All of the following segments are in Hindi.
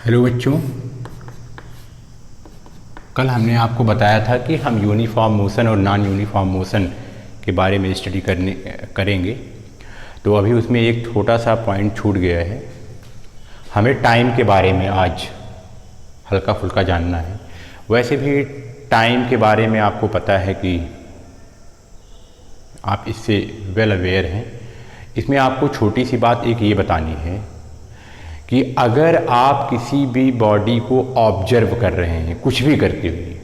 हेलो बच्चों, कल हमने आपको बताया था कि हम यूनिफॉर्म मोशन और नॉन यूनिफॉर्म मोशन के बारे में स्टडी करेंगे। तो अभी उसमें एक छोटा सा पॉइंट छूट गया है। हमें टाइम के बारे में आज हल्का फुल्का जानना है। वैसे भी टाइम के बारे में आपको पता है कि आप इससे वेल अवेयर हैं। इसमें आपको छोटी सी बात एक ये बतानी है कि अगर आप किसी भी बॉडी को ऑब्जर्व कर रहे हैं कुछ भी करते हुए,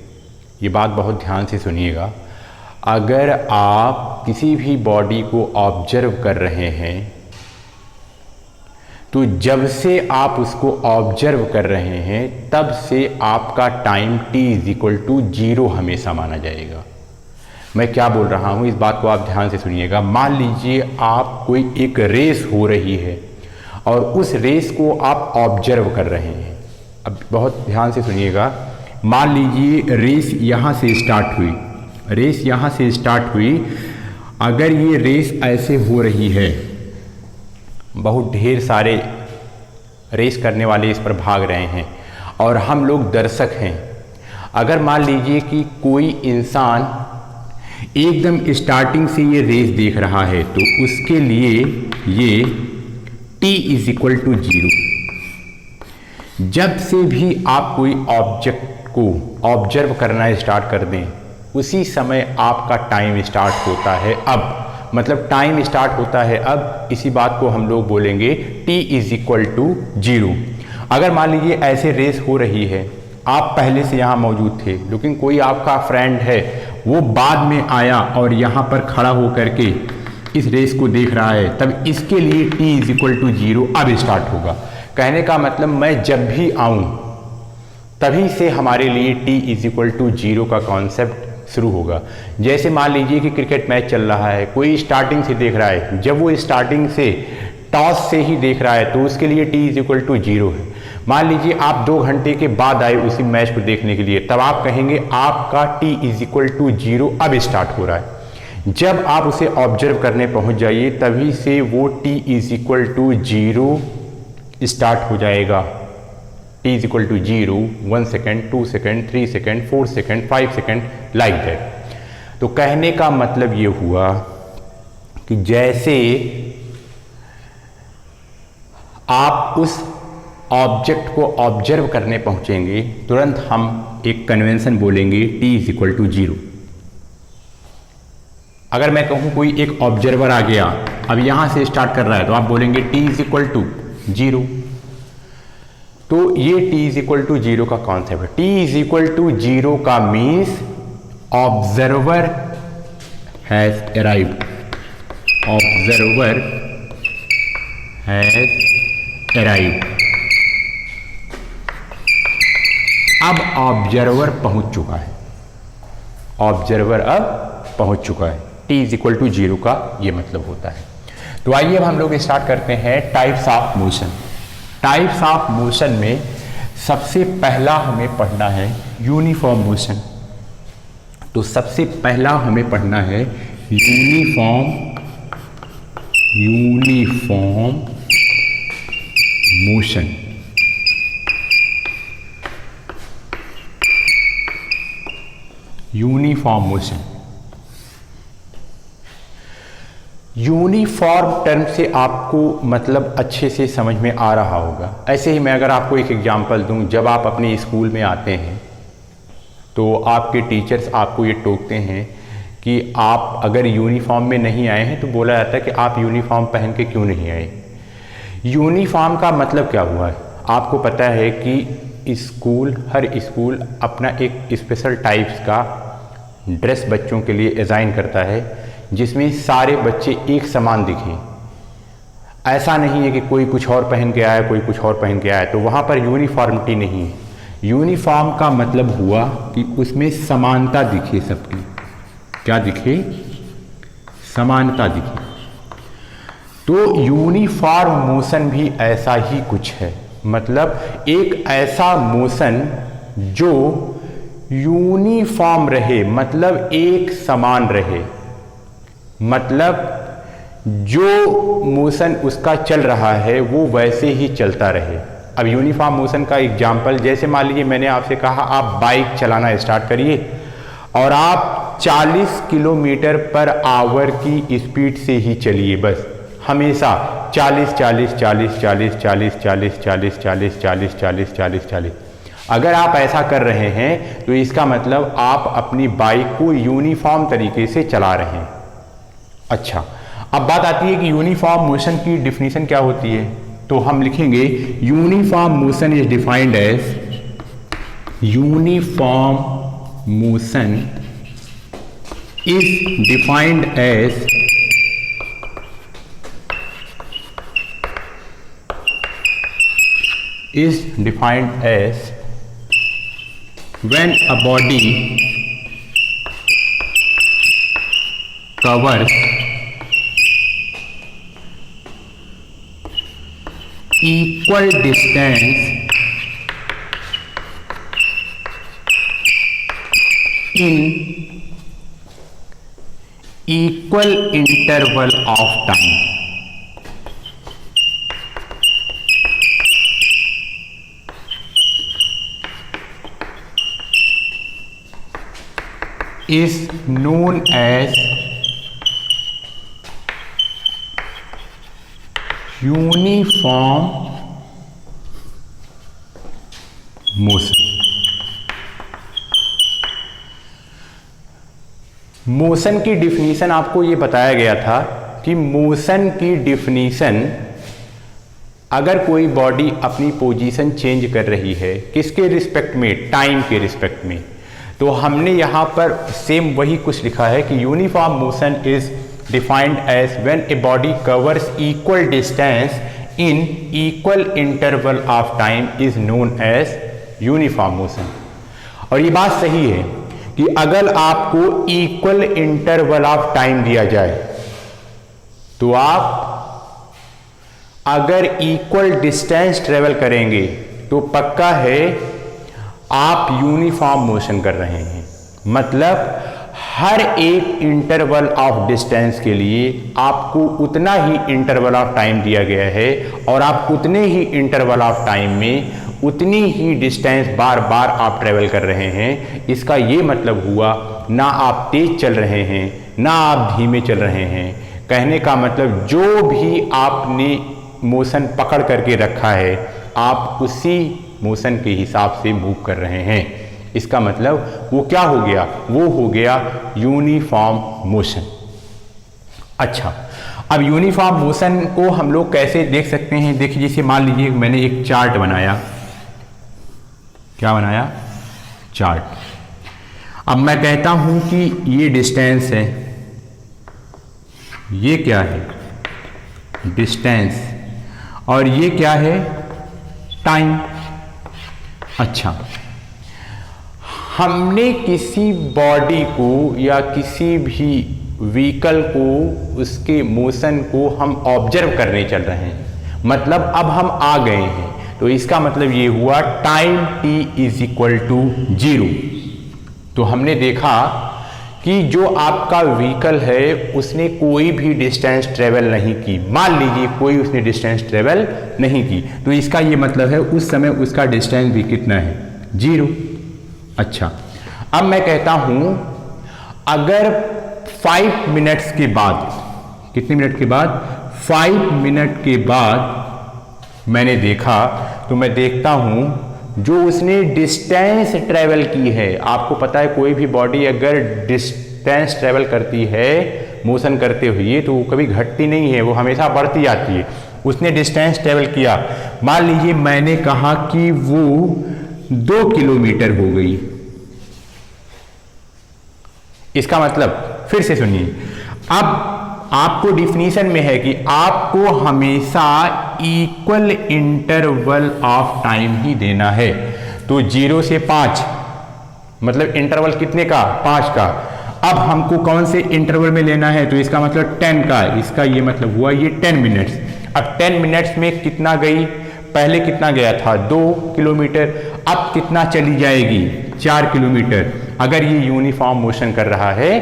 ये बात बहुत ध्यान से सुनिएगा, अगर आप किसी भी बॉडी को ऑब्जर्व कर रहे हैं तो जब से आप उसको ऑब्जर्व कर रहे हैं तब से आपका टाइम t=0 हमेशा माना जाएगा। मैं क्या बोल रहा हूँ इस बात को आप ध्यान से सुनिएगा। मान लीजिए आप कोई एक रेस हो रही है और उस रेस को आप ऑब्जर्व कर रहे हैं। अब बहुत ध्यान से सुनिएगा। मान लीजिए रेस यहाँ से स्टार्ट हुई, अगर ये रेस ऐसे हो रही है, बहुत ढेर सारे रेस करने वाले इस पर भाग रहे हैं और हम लोग दर्शक हैं। अगर मान लीजिए कि कोई इंसान एकदम स्टार्टिंग से ये रेस देख रहा है तो उसके लिए ये t=0। जब से भी आप कोई ऑब्जेक्ट को ऑब्जर्व करना स्टार्ट कर दें उसी समय आपका टाइम स्टार्ट होता है अब, मतलब टाइम स्टार्ट होता है अब। इसी बात को हम लोग बोलेंगे t=0। अगर मान लीजिए ऐसे रेस हो रही है, आप पहले से यहाँ मौजूद थे लेकिन कोई आपका फ्रेंड है वो बाद में आया और यहाँ पर खड़ा होकर के इस रेस को देख रहा है, तब इसके लिए t=0 अब स्टार्ट होगा। कहने का मतलब मैं जब भी आऊं तभी से हमारे लिए t=0 का कॉन्सेप्ट शुरू होगा। जैसे मान लीजिए कि क्रिकेट मैच चल रहा है, कोई स्टार्टिंग से देख रहा है, जब वो स्टार्टिंग से टॉस से ही देख रहा है तो उसके लिए t=0 है। मान लीजिए आप 2 घंटे के बाद आए उसी मैच को देखने के लिए, तब आप कहेंगे आपका t=0 अब स्टार्ट हो रहा है। जब आप उसे ऑब्जर्व करने पहुंच जाइए तभी से वो t=0 स्टार्ट हो जाएगा। t=0, 1 second, 2 second, 3 second, 4 second, 5 second, like that. तो कहने का मतलब ये हुआ कि जैसे आप उस ऑब्जेक्ट को ऑब्जर्व करने पहुंचेंगे तुरंत हम एक कन्वेंशन बोलेंगे t=0। अगर मैं कहूं कोई एक ऑब्जर्वर आ गया, अब यहां से स्टार्ट कर रहा है, तो आप बोलेंगे t=0। तो ये t=0 का कॉन्सेप्ट है। t=0 का means observer has arrived, observer has arrived. अब ऑब्जर्वर पहुंच चुका है, ऑब्जर्वर अब पहुंच चुका है। t=0 का ये मतलब होता है। तो आइए अब हम लोग स्टार्ट करते हैं types of motion. Types of motion में सबसे पहला हमें पढ़ना है यूनिफॉर्म मोशन। तो सबसे पहला हमें पढ़ना है uniform motion. Uniform motion, uniform term से आपको मतलब अच्छे से समझ में आ रहा होगा। ऐसे ही मैं अगर आपको एक एग्जांपल दूं, जब आप अपने स्कूल में आते हैं तो आपके टीचर्स आपको ये टोकते हैं कि आप अगर यूनिफॉर्म में नहीं आए हैं तो बोला जाता है कि आप यूनिफॉर्म पहन के क्यों नहीं आए। यूनिफॉर्म का मतलब क्या हुआ है? आपको पता है कि स्कूल, हर स्कूल अपना एक स्पेशल टाइप्स का ड्रेस बच्चों के लिए डिज़ाइन करता है जिसमें सारे बच्चे एक समान दिखें। ऐसा नहीं है कि कोई कुछ और पहन के आया, कोई कुछ और पहन के आया, तो वहाँ पर यूनिफॉर्मिटी नहीं है। यूनिफॉर्म का मतलब हुआ कि उसमें समानता दिखे सबकी। क्या दिखे? समानता दिखे। तो यूनिफॉर्म मोशन भी ऐसा ही कुछ है, मतलब एक ऐसा मोशन जो यूनिफॉर्म रहे, मतलब एक समान रहे, मतलब जो मोशन उसका चल रहा है वो वैसे ही चलता रहे। अब यूनिफॉर्म मोशन का एग्जाम्पल, जैसे मान लीजिए मैंने आपसे कहा आप बाइक चलाना स्टार्ट करिए और आप 40 किलोमीटर पर आवर की स्पीड से ही चलिए, बस हमेशा 40 40 40 40 40 40 40 40 40 40 40 40। अगर आप ऐसा कर रहे हैं तो इसका मतलब आप अपनी बाइक को यूनिफॉर्म तरीके से चला रहे हैं। अच्छा, अब बात आती है कि यूनिफॉर्म मोशन की डिफिनीशन क्या होती है। तो हम लिखेंगे uniform motion is defined as, uniform motion is defined as when a body covers equal distance in equal interval of time। is known as uniform motion. Motion की डिफिनीशन आपको ये बताया गया था कि मोशन की डिफिनीशन, अगर कोई बॉडी अपनी पोजीशन चेंज कर रही है किसके रिस्पेक्ट में, टाइम के रिस्पेक्ट में, तो हमने यहाँ पर सेम वही कुछ लिखा है कि uniform motion is defined as when a body covers equal distance in equal interval of time is known as uniform motion. और ये बात सही है कि अगर आपको इक्वल इंटरवल ऑफ टाइम दिया जाए तो आप अगर इक्वल डिस्टेंस ट्रेवल करेंगे तो पक्का है आप यूनिफॉर्म मोशन कर रहे हैं। मतलब हर एक इंटरवल ऑफ डिस्टेंस के लिए आपको उतना ही इंटरवल ऑफ टाइम दिया गया है और आप उतने ही इंटरवल ऑफ टाइम में उतनी ही डिस्टेंस बार बार आप ट्रेवल कर रहे हैं। इसका ये मतलब हुआ ना आप तेज चल रहे हैं ना आप धीमे चल रहे हैं। कहने का मतलब जो भी आपने मोशन पकड़ करके रखा है आप उसी मोशन के हिसाब से मूव कर रहे हैं। इसका मतलब वो क्या हो गया, वो हो गया यूनिफॉर्म मोशन। अच्छा, अब यूनिफॉर्म मोशन को हम लोग कैसे देख सकते हैं। देखिए, जैसे मान लीजिए मैंने एक चार्ट बनाया, क्या बनाया, चार्ट। अब मैं कहता हूं कि ये डिस्टेंस है, ये क्या है, डिस्टेंस, और ये क्या है, टाइम। अच्छा, हमने किसी बॉडी को या किसी भी व्हीकल को, उसके मोशन को हम ऑब्जर्व करने चल रहे हैं। मतलब अब हम आ गए हैं तो इसका मतलब ये हुआ time t is equal to 0। तो हमने देखा कि जो आपका व्हीकल है उसने कोई भी डिस्टेंस ट्रेवल नहीं की। मान लीजिए कोई उसने डिस्टेंस ट्रेवल नहीं की तो इसका ये मतलब है उस समय उसका डिस्टेंस भी कितना है, 0। अच्छा, अब मैं कहता हूं अगर 5 मिनट्स के बाद, कितने मिनट के बाद, 5 मिनट के बाद मैंने देखा तो मैं देखता हूं जो उसने डिस्टेंस ट्रेवल की है। आपको पता है कोई भी बॉडी अगर डिस्टेंस ट्रेवल करती है मोशन करते हुए तो वो कभी घटती नहीं है, वो हमेशा बढ़ती आती है। उसने डिस्टेंस ट्रेवल किया, मान लीजिए मैंने कहा कि वो 2 किलोमीटर हो गई। इसका मतलब फिर से सुनिए, अब आपको डिफिनीशन में है कि आपको हमेशा इक्वल इंटरवल ऑफ टाइम ही देना है। तो 0 से 5 मतलब इंटरवल कितने का, 5 का। अब हमको कौन से इंटरवल में लेना है, तो इसका मतलब 10 का। इसका ये मतलब हुआ ये 10 मिनट्स। अब 10 मिनट्स में कितना गई, पहले कितना गया था, 2 किलोमीटर। अब कितना चली जाएगी, 4 किलोमीटर। अगर ये यूनिफॉर्म मोशन कर रहा है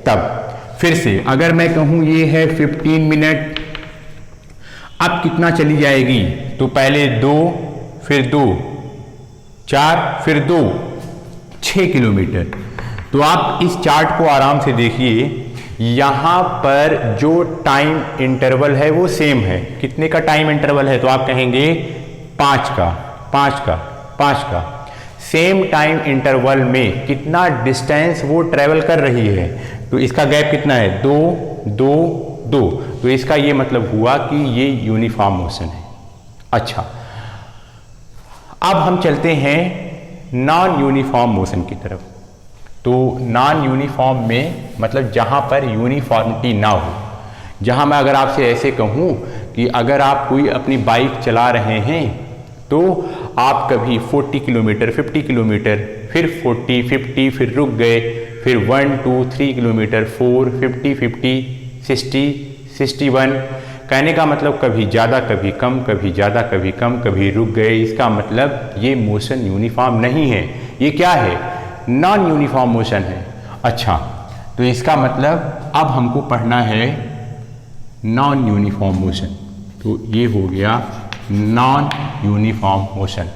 तब। फिर से अगर मैं कहूं ये है 15 मिनट, अब कितना चली जाएगी, तो पहले 2, फिर 2, 4, फिर 2, 6 किलोमीटर। तो आप इस चार्ट को आराम से देखिए, यहाँ पर जो टाइम इंटरवल है वो सेम है। कितने का टाइम इंटरवल है? तो आप कहेंगे 5 का, 5 का, 5 का। सेम टाइम इंटरवल में कितना डिस्टेंस वो ट्रेवल कर रही है? तो इसका गैप कितना है? 2, 2, 2। तो इसका ये मतलब हुआ कि ये यूनिफॉर्म मोशन है। अच्छा, अब हम चलते हैं नॉन यूनिफॉर्म मोशन की तरफ। तो नॉन यूनिफॉर्म में मतलब जहाँ पर यूनिफॉर्मिटी ना हो, जहाँ मैं अगर आपसे ऐसे कहूँ कि अगर आप कोई अपनी बाइक चला रहे हैं तो आप कभी 40 किलोमीटर, 50 किलोमीटर, फिर 40, 50, फिर रुक गए, फिर 1, 2, 3 किलोमीटर, 4, 50, 50, 60, 61। कहने का मतलब कभी ज़्यादा कभी कम, कभी ज़्यादा कभी कम, कभी रुक गए। इसका मतलब ये मोशन यूनिफॉर्म नहीं है। ये क्या है? नॉन यूनिफॉर्म मोशन है। अच्छा, तो इसका मतलब अब हमको पढ़ना है नॉन यूनिफॉर्म मोशन। तो ये हो गया नॉन यूनिफॉर्म मोशन।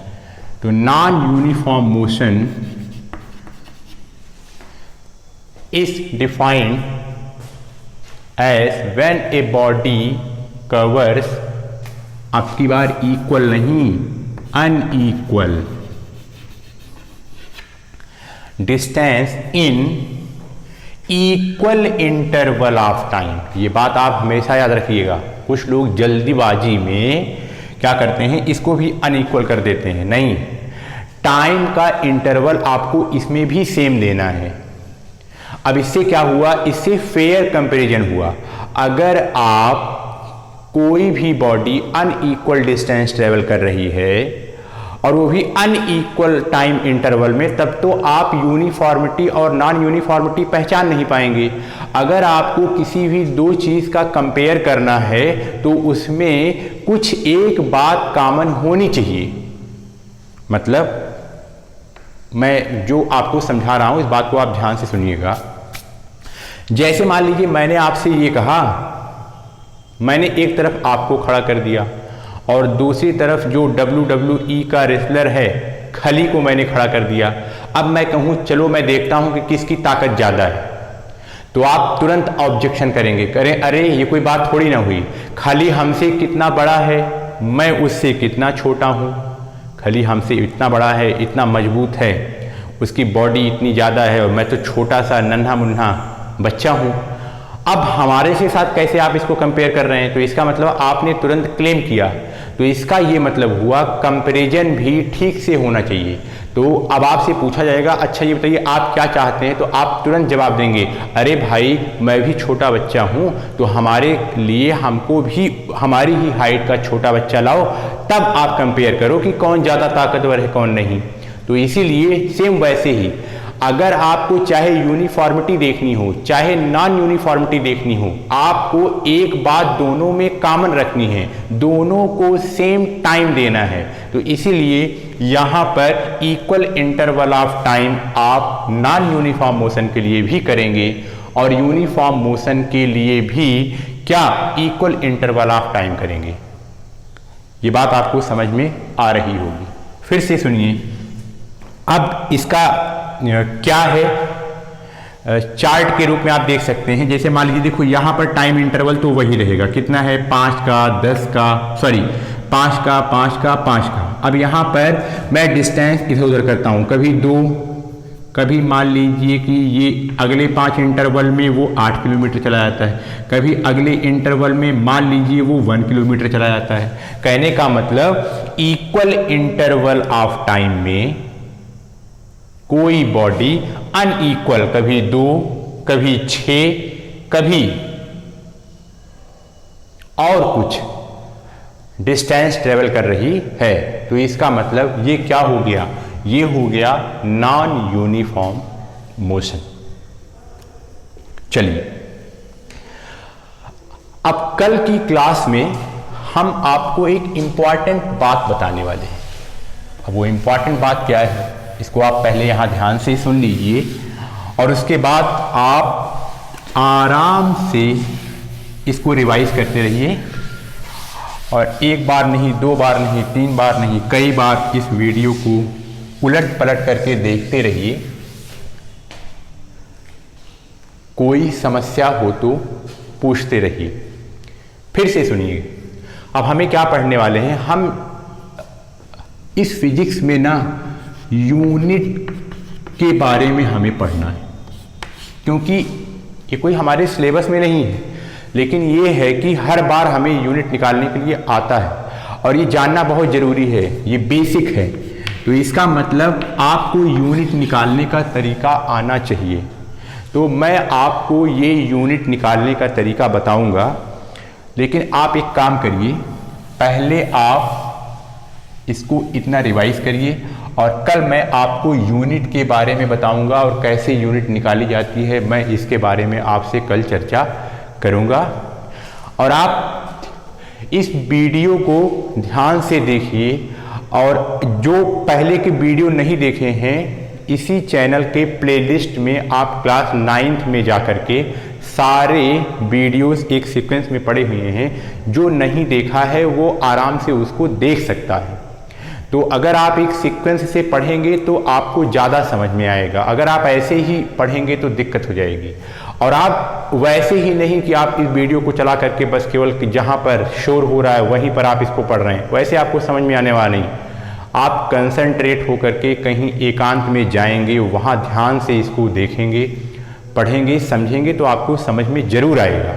तो non uniform motion is defined as when a body covers, अब की बार इक्वल नहीं, unequal distance in equal interval of time. ये बात आप हमेशा याद रखिएगा। कुछ लोग जल्दीबाजी में क्या करते हैं, इसको भी अनइक्वल कर देते हैं। नहीं, टाइम का इंटरवल आपको इसमें भी सेम देना है। अब इससे क्या हुआ? इससे फेयर कंपैरिजन हुआ। अगर आप कोई भी बॉडी अनइक्वल डिस्टेंस ट्रेवल कर रही है और वो भी अनइक्वल टाइम इंटरवल में, तब तो आप यूनिफॉर्मिटी और नॉन यूनिफॉर्मिटी पहचान नहीं पाएंगे। अगर आपको किसी भी दो चीज़ का कंपेयर करना है तो उसमें कुछ एक बात कॉमन होनी चाहिए। मतलब मैं जो आपको समझा रहा हूं, इस बात को आप ध्यान से सुनिएगा। जैसे मान लीजिए मैंने आपसे ये कहा, मैंने एक तरफ आपको खड़ा कर दिया और दूसरी तरफ जो WWE का रेसलर है खली को मैंने खड़ा कर दिया। अब मैं कहूँ चलो मैं देखता हूँ कि किसकी ताकत ज़्यादा है, तो आप तुरंत ऑब्जेक्शन करेंगे, करें अरे ये कोई बात थोड़ी ना हुई, खली हमसे कितना बड़ा है, मैं उससे कितना छोटा हूँ। खली हमसे इतना बड़ा है, इतना मजबूत है, उसकी बॉडी इतनी ज़्यादा है और मैं तो छोटा सा नन्हा मुन्हा बच्चा हूँ। अब हमारे से साथ कैसे आप इसको कंपेयर कर रहे हैं? तो इसका मतलब आपने तुरंत क्लेम किया। तो इसका ये मतलब हुआ कंपैरिजन भी ठीक से होना चाहिए। तो अब आपसे पूछा जाएगा अच्छा ये बताइए आप क्या चाहते हैं, तो आप तुरंत जवाब देंगे अरे भाई मैं भी छोटा बच्चा हूँ, तो हमारे लिए हमको भी हमारी ही हाइट का छोटा बच्चा लाओ, तब आप कंपेयर करो कि कौन ज़्यादा ताकतवर है कौन नहीं। तो इसीलिए सेम वैसे ही अगर आपको चाहे यूनिफॉर्मिटी देखनी हो चाहे नॉन यूनिफॉर्मिटी देखनी हो, आपको एक बात दोनों में कॉमन रखनी है, दोनों को सेम टाइम देना है। तो इसीलिए यहाँ पर इक्वल इंटरवल ऑफ टाइम आप नॉन यूनिफॉर्म मोशन के लिए भी करेंगे और यूनिफॉर्म मोशन के लिए भी क्या इक्वल इंटरवल ऑफ टाइम करेंगे। ये बात आपको समझ में आ रही होगी। फिर से सुनिए, अब इसका क्या है चार्ट के रूप में आप देख सकते हैं। जैसे मान लीजिए देखो यहाँ पर टाइम इंटरवल तो वही रहेगा, कितना है 5 का 10 का 5 का 5 का 5 का। अब यहाँ पर मैं डिस्टेंस इधर उधर करता हूँ, कभी 2, कभी मान लीजिए कि ये अगले 5 इंटरवल में वो 8 किलोमीटर चला जाता है, कभी अगले इंटरवल में मान लीजिए वो 1 किलोमीटर चला जाता है। कहने का मतलब इक्वल इंटरवल ऑफ टाइम में कोई बॉडी अनइक्वल कभी 2, कभी 6, कभी और कुछ डिस्टेंस ट्रेवल कर रही है। तो इसका मतलब ये क्या हो गया? ये हो गया नॉन यूनिफॉर्म मोशन। चलिए अब कल की क्लास में हम आपको एक इंपॉर्टेंट बात बताने वाले हैं। अब वो इंपॉर्टेंट बात क्या है इसको आप पहले यहां ध्यान से सुन लीजिए और उसके बाद आप आराम से इसको रिवाइज करते रहिए और एक बार नहीं, 2 बार नहीं, 3 बार नहीं, कई बार इस वीडियो को उलट पलट करके देखते रहिए। कोई समस्या हो तो पूछते रहिए। फिर से सुनिए, अब हमें क्या पढ़ने वाले हैं। हम इस फिजिक्स में ना यूनिट के बारे में हमें पढ़ना है, क्योंकि ये कोई हमारे सिलेबस में नहीं है, लेकिन ये है कि हर बार हमें यूनिट निकालने के लिए आता है और ये जानना बहुत ज़रूरी है, ये बेसिक है। तो इसका मतलब आपको यूनिट निकालने का तरीका आना चाहिए। तो मैं आपको ये यूनिट निकालने का तरीका बताऊंगा, लेकिन आप एक काम करिए, पहले आप इसको इतना रिवाइज करिए और कल मैं आपको यूनिट के बारे में बताऊंगा और कैसे यूनिट निकाली जाती है, मैं इसके बारे में आपसे कल चर्चा करूंगा। और आप इस वीडियो को ध्यान से देखिए, और जो पहले के वीडियो नहीं देखे हैं, इसी चैनल के प्लेलिस्ट में आप क्लास 9th में जाकर के सारे वीडियोस एक सीक्वेंस में पड़े हुए हैं। जो नहीं देखा है वो आराम से उसको देख सकता है। तो अगर आप एक सीक्वेंस से पढ़ेंगे तो आपको ज़्यादा समझ में आएगा। अगर आप ऐसे ही पढ़ेंगे तो दिक्कत हो जाएगी। और आप वैसे ही नहीं कि आप इस वीडियो को चला करके बस केवल जहाँ पर शोर हो रहा है वहीं पर आप इसको पढ़ रहे हैं, वैसे आपको समझ में आने वाला नहीं। आप कंसंट्रेट होकर के कहीं एकांत में जाएंगे, वहाँ ध्यान से इसको देखेंगे, पढ़ेंगे, समझेंगे तो आपको समझ में ज़रूर आएगा।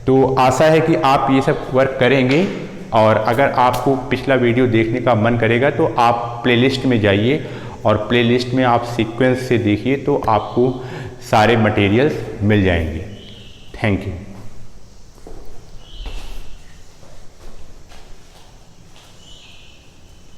तो आशा है कि आप ये सब वर्क करेंगे। और अगर आपको पिछला वीडियो देखने का मन करेगा तो आप प्लेलिस्ट में जाइए और प्लेलिस्ट में आप सीक्वेंस से देखिए तो आपको सारे मटेरियल्स मिल जाएंगे। Thank you.